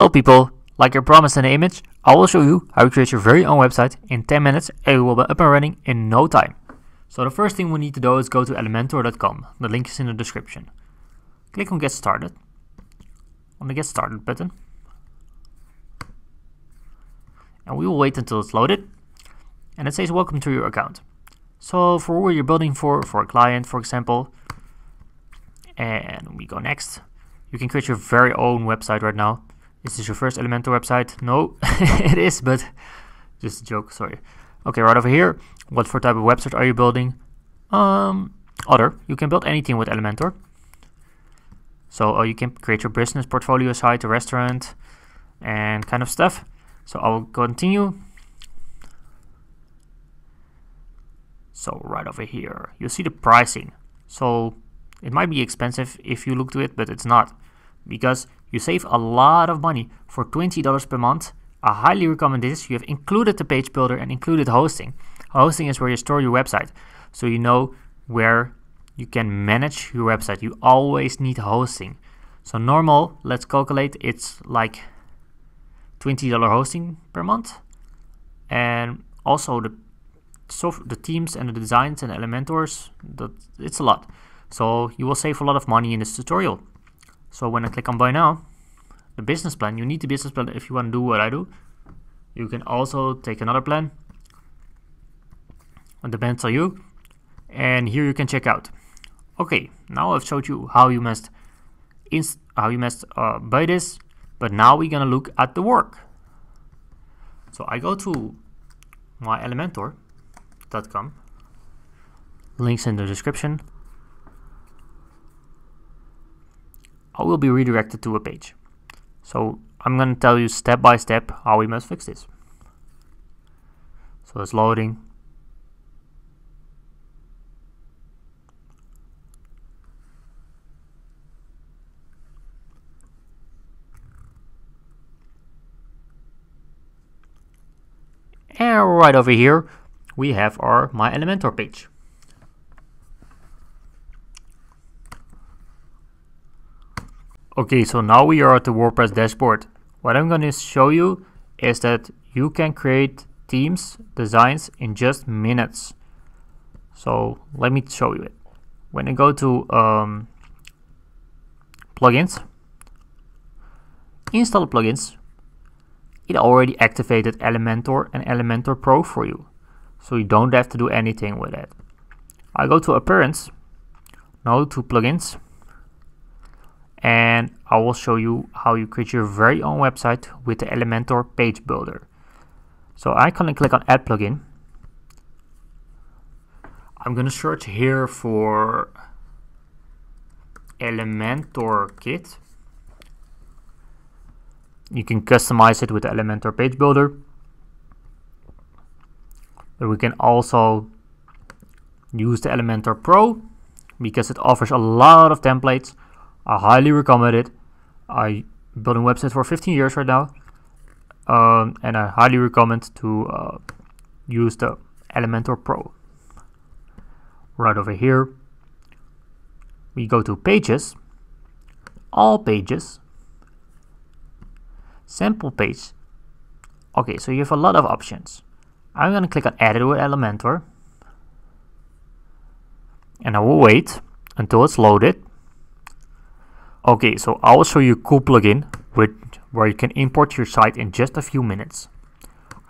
Hello people, like I promised in the image, I will show you how to create your very own website in 10 minutes and you will be up and running in no time. So the first thing we need to do is go to elementor.com, the link is in the description. Click on get started, on the get started button. And we will wait until it's loaded. And it says welcome to your account. So for what you're building for a client for example, and we go next. You can create your very own website right now. Is this your first Elementor website? No, it is, but just a joke, sorry. Okay, right over here, what for type of website are you building? Other, you can build anything with Elementor. So you can create your business portfolio site, a restaurant, and kind of stuff. So I will continue. So right over here, you see the pricing. So it might be expensive if you look to it, but it's not, because you save a lot of money for $20 per month. I highly recommend this. You have included the page builder and included hosting. Hosting is where you store your website, so you know where you can manage your website. You always need hosting. So normal, let's calculate, it's like $20 hosting per month, and also the themes and the designs and Elementors, it's a lot. So you will save a lot of money in this tutorial. So when I click on buy now, the business plan, you need the business plan if you want to do what I do. You can also take another plan. It depends on you. And here you can check out. Okay, now I've showed you how you must buy this, but now we're gonna look at the work. So I go to my elementor.com. Links in the description. I will be redirected to a page. So I'm going to tell you step by step how we must fix this. So it's loading. And right over here we have our My Elementor page. Okay, so now we are at the WordPress dashboard. What I'm going to show you is that you can create themes, designs in just minutes. So let me show you it. When I go to plugins, install plugins, it already activated Elementor and Elementor Pro for you. So you don't have to do anything with it. I go to appearance, now to plugins, and I will show you how you create your very own website with the Elementor page builder. So I can click on add plugin. I'm gonna search here for Elementor Kit. You can customize it with the Elementor page builder, but we can also use the Elementor Pro because it offers a lot of templates. I highly recommend it. I'm building websites for 15 years right now, and I highly recommend to use the Elementor Pro. Right over here, we go to pages, all pages, sample page. Okay, so you have a lot of options. I'm going to click on edit with Elementor, and I will wait until it's loaded. Okay, so I will show you a cool plugin where you can import your site in just a few minutes.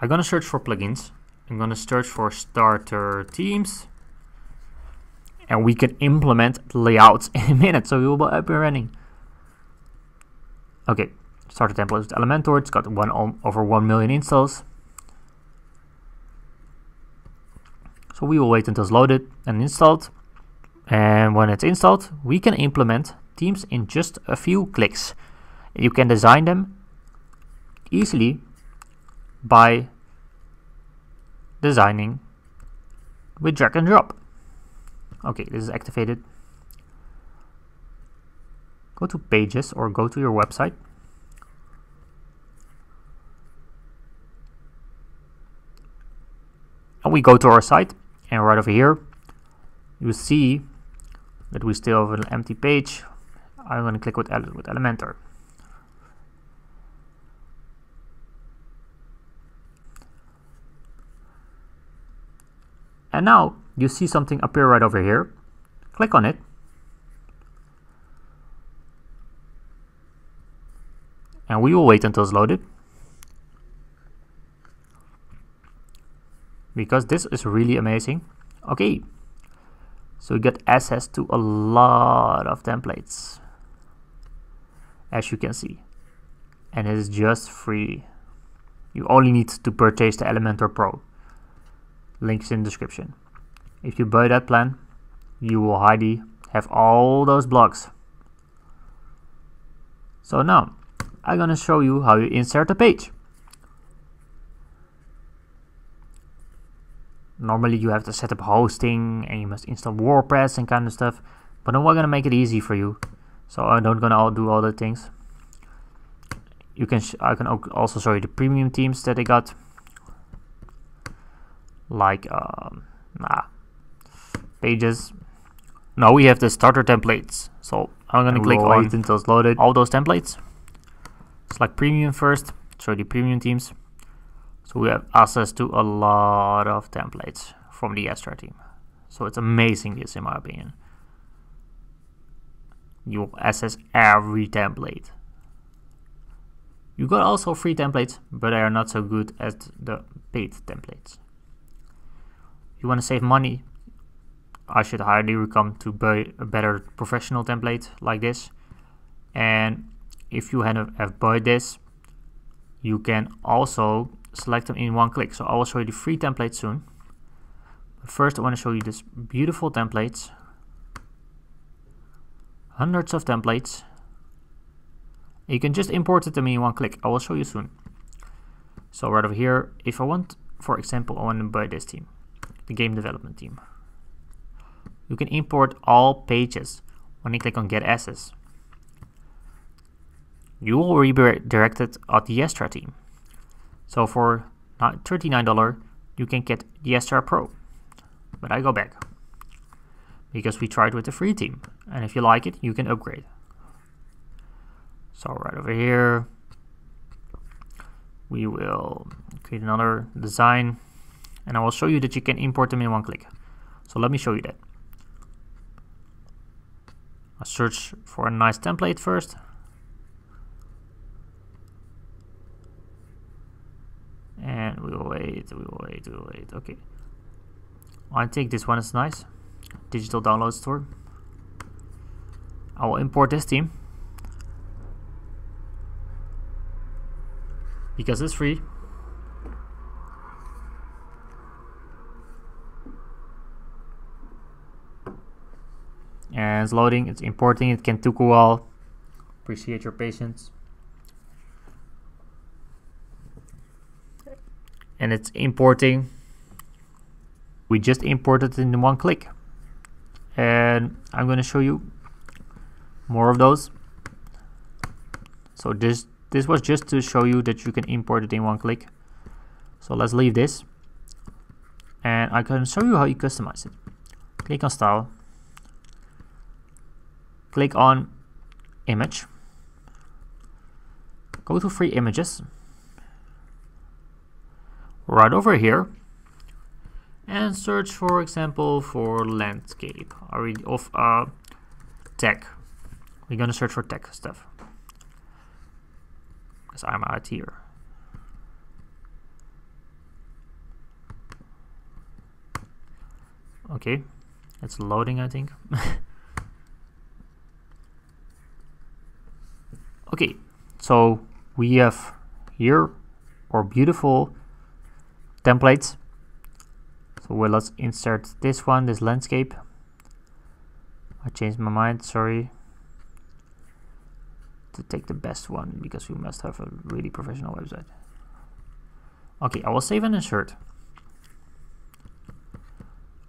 I'm gonna search for plugins. I'm gonna search for starter themes, and we can implement layouts in a minute, so we will be up and running. Okay, starter template with Elementor. It's got over 1 million installs. So we will wait until it's loaded and installed. And when it's installed, we can implement themes in just a few clicks. You can design them easily by designing with drag and drop. Okay, this is activated. Go to pages or go to your website. And we go to our site, and right over here you see that we still have an empty page. I'm going to click with Elementor. And now you see something appear right over here. Click on it. And we will wait until it's loaded, because this is really amazing. Okay, so you get access to a lot of templates, as you can see, and it is just free. You only need to purchase the Elementor Pro. Links in the description. If you buy that plan, you will highly have all those blocks. So now I'm gonna show you how you insert a page. Normally you have to set up hosting and you must install WordPress and kind of stuff, but then we're gonna make it easy for you. So I'm not gonna do all the things. I can also show you the premium themes that I got, like Pages. Now we have the starter templates. So I'm gonna click on until it's loaded all those templates. Select premium first, show the premium themes. So we have access to a lot of templates from the Astra team. So it's amazing, this, in my opinion. You will access every template. You got also free templates, but they are not so good as the paid templates. You want to save money? I should highly recommend to buy a better professional template like this. And if you have bought this, you can also select them in one click. So I will show you the free template soon. But first I want to show you this beautiful templates. Hundreds of templates. You can just import them in one click. I will show you soon. So right over here, if I want, for example, I want to buy this team, the game development team. You can import all pages when you click on Get Access. You will be redirected at the Astra team. So for $39, you can get the Astra Pro. But I go back, because we tried with the free team. And if you like it, you can upgrade. So right over here, we will create another design. And I will show you that you can import them in one click. So let me show you that. I'll search for a nice template first. And we will wait. Okay. I think this one is nice. Digital download store. I will import this theme, because it's free. And it's loading, it's importing, it can take a while. Appreciate your patience. And it's importing. We just imported it in one click. And I'm going to show you more of those. So this was just to show you that you can import it in one click. So let's leave this. And I can show you how you customize it. Click on style. Click on image. Go to free images. Right over here. And search, for example, for landscape of tech. We're gonna search for tech stuff, because I'm out here. Okay, it's loading, I think. Okay, so we have here our beautiful templates. So well, let's insert this one, this landscape. I changed my mind, sorry. To take the best one, because we must have a really professional website. Okay, I will save and insert.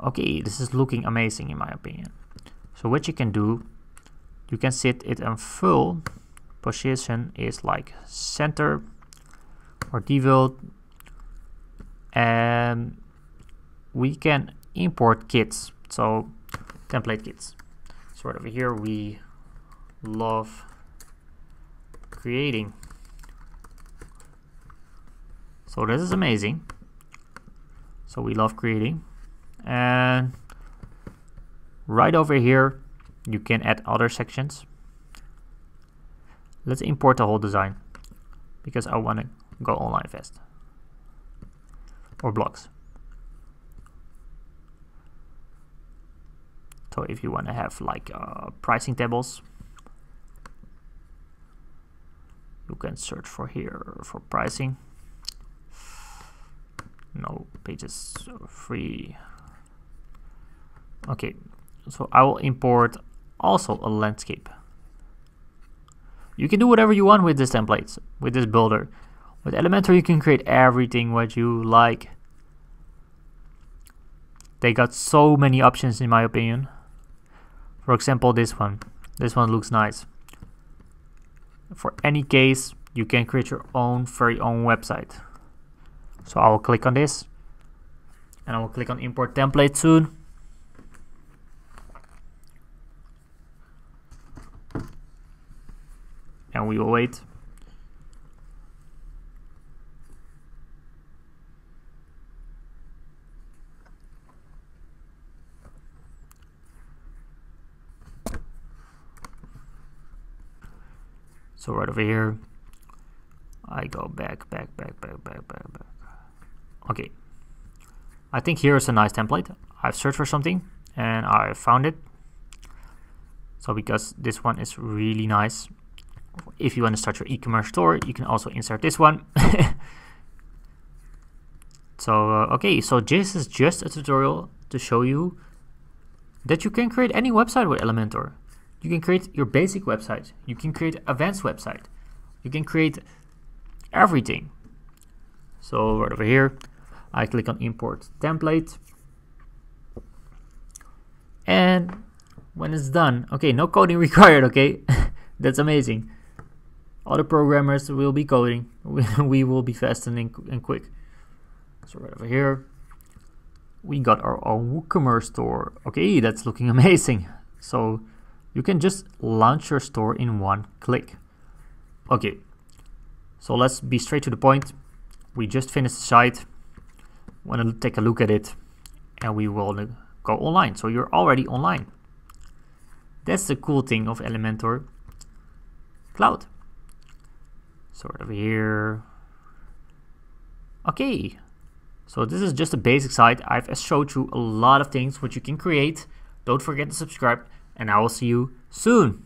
Okay, this is looking amazing in my opinion. So what you can do, you can set it in full position is like center or default, and we can import kits, so template kits. So right over here, we love creating. So this is amazing. So we love creating, And right over here, you can add other sections. Let's import the whole design because I want to go online fast. Or blocks. So if you want to have like pricing tables, you can search for here for pricing. No, pages free. Okay, so I will import also a landscape. You can do whatever you want with this template, with this builder. With Elementor you can create everything what you like. They got so many options in my opinion. For example, this one looks nice. For any case, you can create your own very own website. So I will click on this and I will click on import template soon. And we will wait. So right over here, I go back. Okay, I think here is a nice template. I've searched for something and I found it. So because this one is really nice. If you want to start your e-commerce store, you can also insert this one. So okay, so this is just a tutorial to show you that you can create any website with Elementor. You can create your basic website. You can create advanced website. You can create everything. So right over here, I click on import template. And when it's done, okay, no coding required, okay? That's amazing. Other programmers will be coding. We will be fast and quick. So right over here, we got our own WooCommerce store. Okay, that's looking amazing. So you can just launch your store in one click. Okay, so let's be straight to the point. We just finished the site. Want to take a look at it, and we will go online. So you're already online. That's the cool thing of Elementor Cloud. So right over here. Okay, so this is just a basic site. I've showed you a lot of things which you can create. Don't forget to subscribe, and I will see you soon.